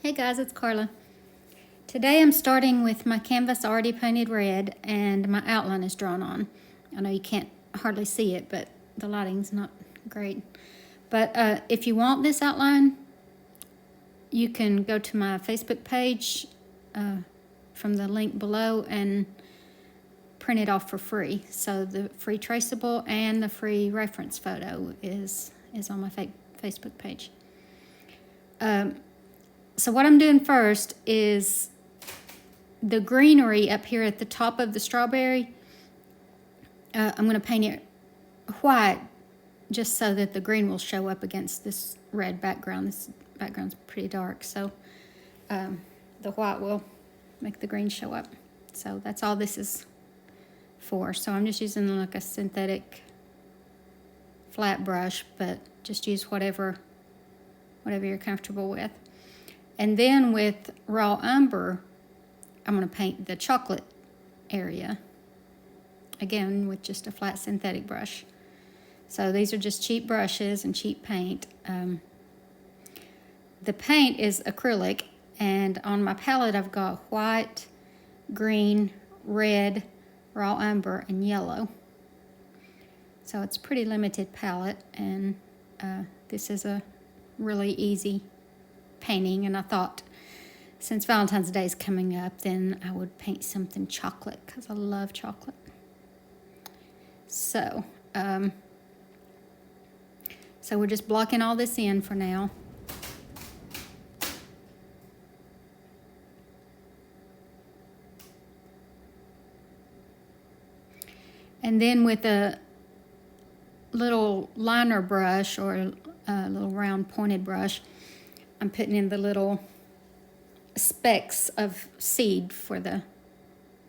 Hey guys, it's Carla. Today I'm starting with my canvas already painted red and my outline is drawn on. I know you can't hardly see it, but the lighting's not great. But if you want this outline, you can go to my Facebook page from the link below and print it off for free. So the free traceable and the free reference photo is on my Facebook page. So what I'm doing first is the greenery up here at the top of the strawberry. I'm going to paint it white just so that the green will show up against this red background. This background's pretty dark, so the white will make the green show up. So that's all this is for. So I'm just using like a synthetic flat brush, but just use whatever you're comfortable with. And then with raw umber, I'm going to paint the chocolate area, again with just a flat synthetic brush. So these are just cheap brushes and cheap paint. The paint is acrylic, and on my palette I've got white, green, red, raw umber, and yellow. So it's a pretty limited palette, and this is a really easy painting, and I thought since Valentine's Day is coming up, then I would paint something chocolate because I love chocolate. So so we're just blocking all this in for now. And then with a little liner brush or a little round pointed brush, I'm putting in the little specks of seed for the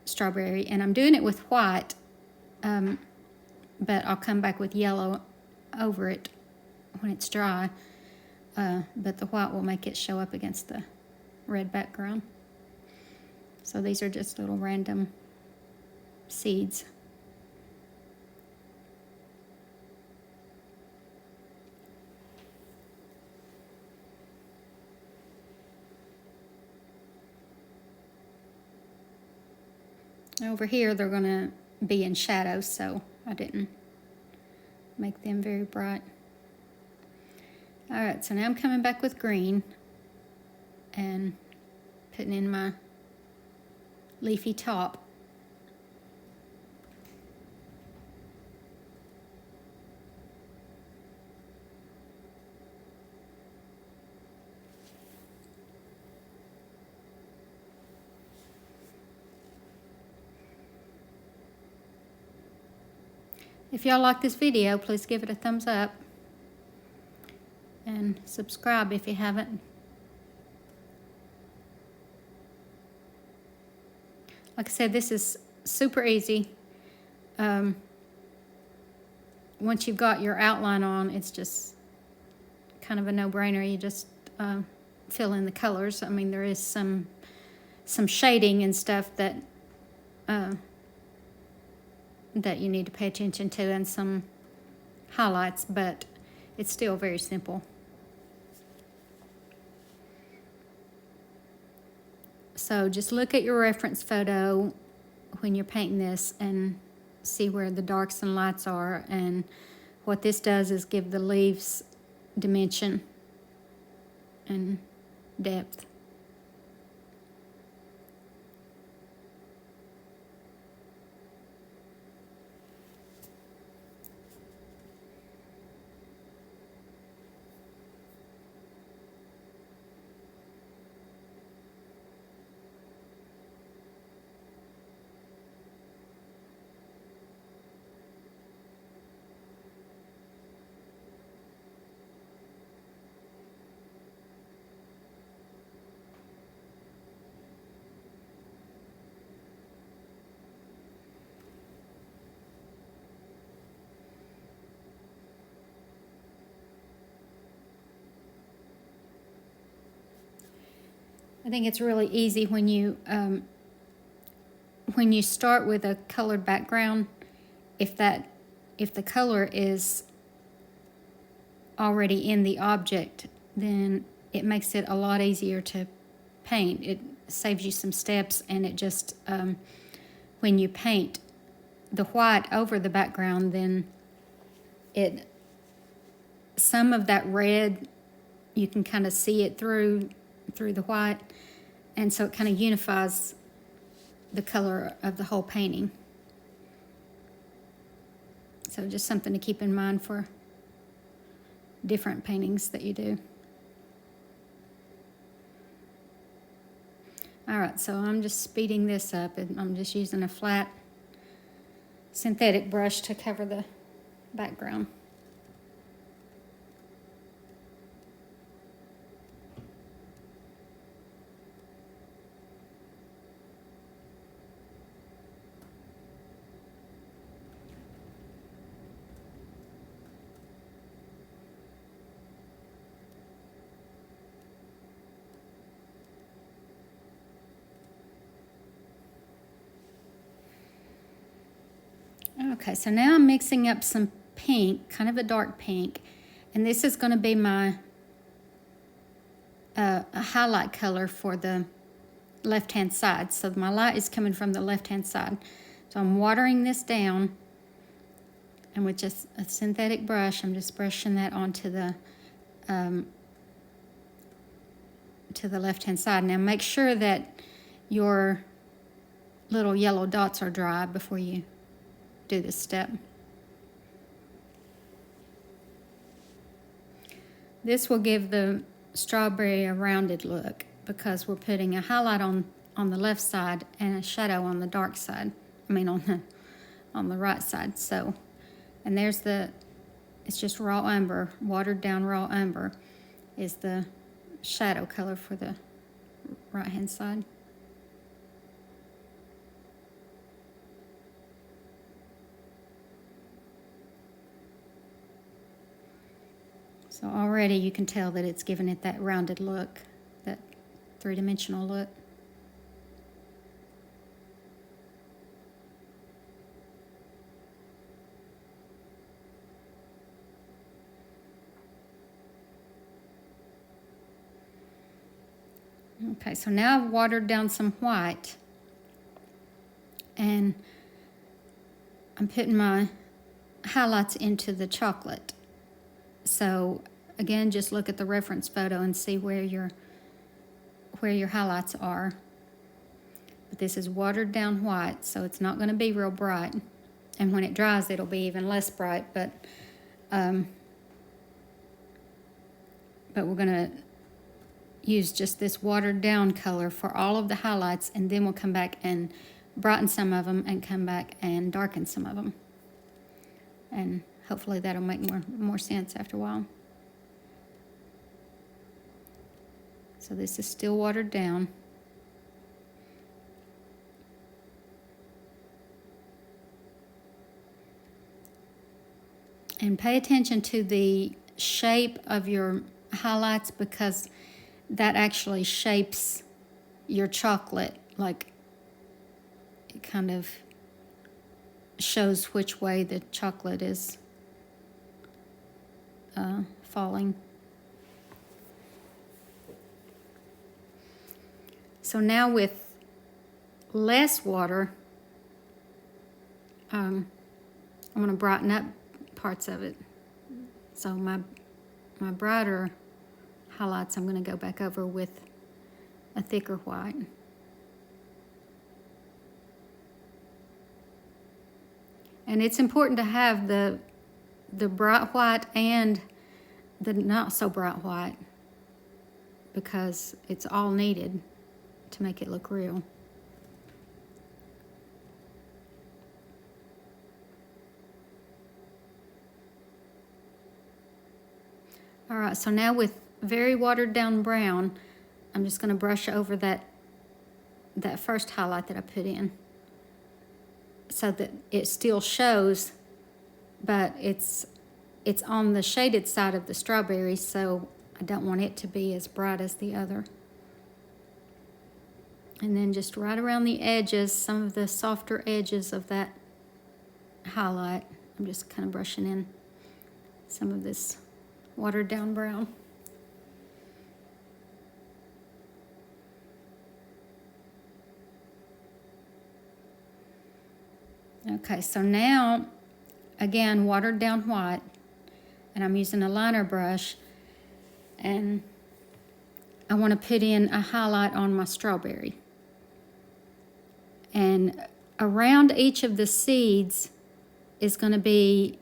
strawberry, and I'm doing it with white, but I'll come back with yellow over it when it's dry, but the white will make it show up against the red background. So these are just little random seeds. Over here they're going to be in shadow, so I didn't make them very bright. Alright, so now I'm coming back with green and putting in my leafy top. If y'all like this video, please give it a thumbs up and subscribe if you haven't. Like I said, this is super easy. Once you've got your outline on, it's just kind of a no-brainer. You just fill in the colors. I mean, there is some shading and stuff that you need to pay attention to, and some highlights, but it's still very simple. So just look at your reference photo when you're painting this and see where the darks and lights are, and what this does is give the leaves dimension and depth. I think it's really easy when you start with a colored background. If the color is already in the object, then it makes it a lot easier to paint. It saves you some steps, and it just, when you paint the white over the background, then some of that red, you can kind of see it through the white, and so it kind of unifies the color of the whole painting. So just something to keep in mind for different paintings that you do. All right, so I'm just speeding this up, and I'm just using a flat synthetic brush to cover the background. Okay, so now I'm mixing up some pink, kind of a dark pink, and this is going to be my a highlight color for the left-hand side. So my light is coming from the left-hand side. So I'm watering this down, and with just a synthetic brush, I'm just brushing that onto the left-hand side. Now make sure that your little yellow dots are dry before you do this step. This will give the strawberry a rounded look because we're putting a highlight on the left side and a shadow on the dark side. I mean on the right side. So, and there's it's just raw umber, watered down raw umber is the shadow color for the right hand side. So already you can tell that it's giving it that rounded look, that three-dimensional look. Okay, so now I've watered down some white, and I'm putting my highlights into the chocolate. So again, just look at the reference photo and see where your highlights are. But this is watered down white, so it's not going to be real bright. And when it dries, it'll be even less bright. But we're going to use just this watered down color for all of the highlights, and then we'll come back and brighten some of them and come back and darken some of them. And hopefully that'll make more sense after a while. So this is still watered down. And pay attention to the shape of your highlights, because that actually shapes your chocolate. Like, it kind of shows which way the chocolate is falling. So now with less water, I'm going to brighten up parts of it. So my brighter highlights I'm going to go back over with a thicker white. And it's important to have the bright white and the not so bright white, because it's all needed to make it look real. All right, so now with very watered down brown, I'm just going to brush over that first highlight that I put in, so that it still shows, but it's on the shaded side of the strawberry, so I don't want it to be as bright as the other. And then just right around the edges, some of the softer edges of that highlight, I'm just kind of brushing in some of this watered down brown. Okay, so now, again, watered down white, and I'm using a liner brush, and I want to put in a highlight on my strawberry. And around each of the seeds is going to be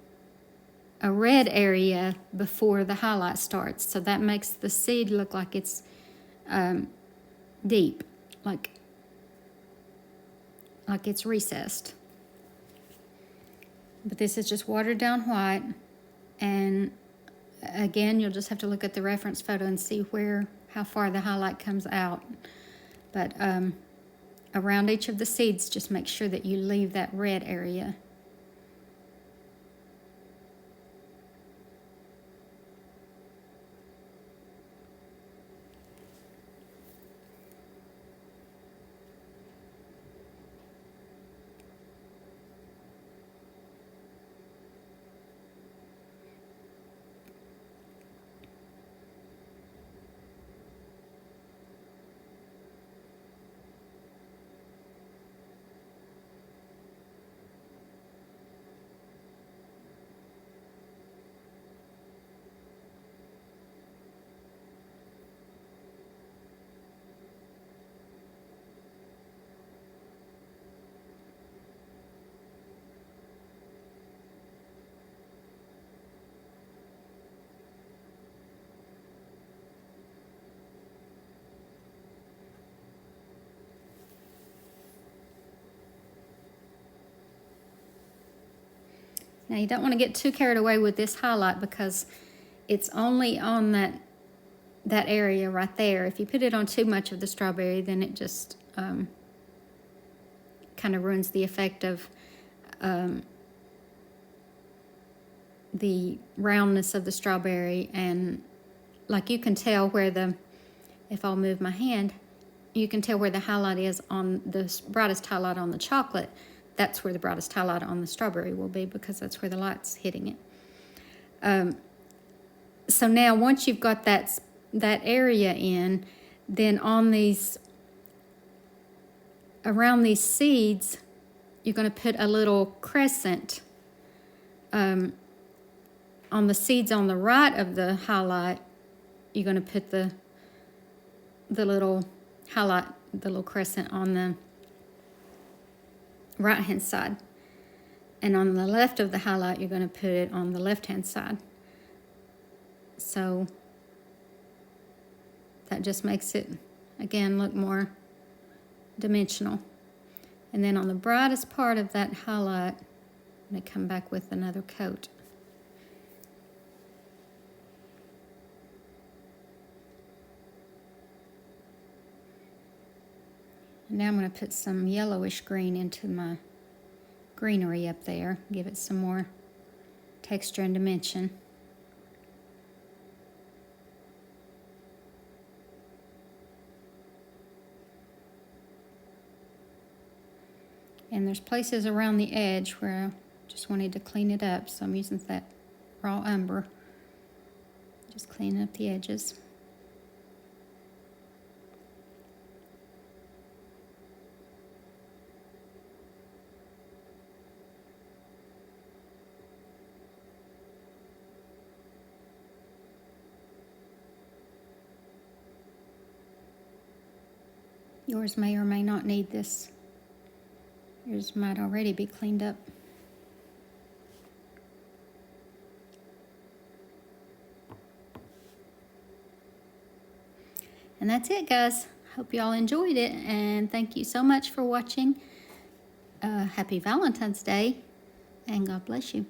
a red area before the highlight starts. So that makes the seed look like it's deep, like it's recessed. But this is just watered down white, and again, you'll just have to look at the reference photo and see how far the highlight comes out. But around each of the seeds, just make sure that you leave that red area. Now you don't want to get too carried away with this highlight because it's only on that area right there. If you put it on too much of the strawberry, then it just kind of ruins the effect of the roundness of the strawberry. And like you can tell where if I'll move my hand, you can tell where the highlight is on the brightest highlight on the chocolate. That's where the brightest highlight on the strawberry will be, because that's where the light's hitting it. So now once you've got that area in, then on around these seeds, you're going to put a little crescent on the seeds on the right of the highlight. You're going to put the little highlight, the little crescent on the right hand side, and on the left of the highlight you're going to put it on the left hand side. So that just makes it again look more dimensional. And then on the brightest part of that highlight, I'm going to come back with another coat. Now I'm going to put some yellowish green into my greenery up there, give it some more texture and dimension. And there's places around the edge where I just wanted to clean it up, so I'm using that raw umber, just cleaning up the edges. Yours may or may not need this. Yours might already be cleaned up. And that's it, guys. Hope you all enjoyed it, and thank you so much for watching. Happy Valentine's Day, and God bless you.